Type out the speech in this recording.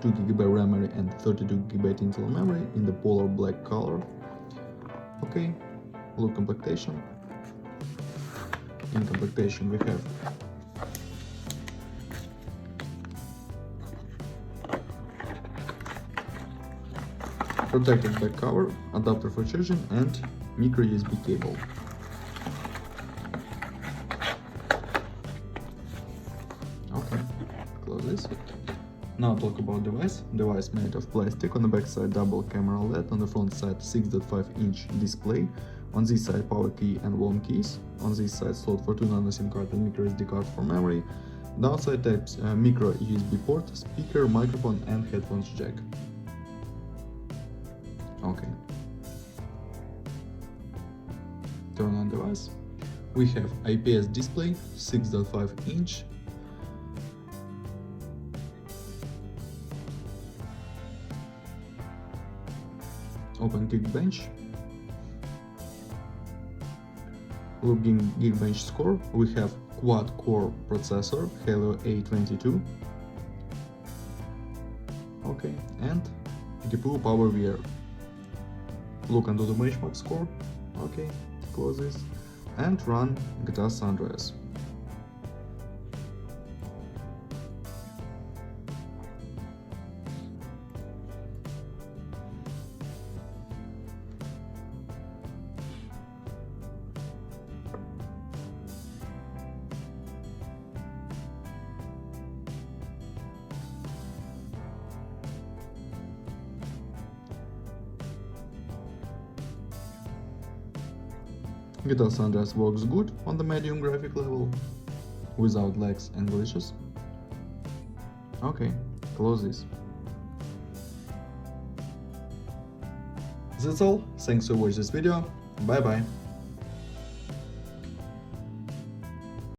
2GB memory and 32GB internal memory in the polar black color. Okay, look completion. In completion we have protected back cover, adapter for charging and micro USB cable. Okay, close this. Now talk about device. Device made of plastic. On the back side double camera LED, on the front side 6.5-inch display. On this side power key and volume keys. On this side slot for 2 nano SIM card and micro SD card for memory. Downside types micro USB port, speaker, microphone and headphones jack. Okay. Turn on device. We have IPS display, 6.5-inch. Open Geekbench. Look Geekbench score. We have quad-core processor, Helio A22. Okay, and GPU Power VR. Look under the benchmark score. Okay, close this and run GTA San Andreas. GTA San Andreas works good on the medium graphic level, without lags and glitches. Okay, close this. That's all, thanks for watching this video, bye bye.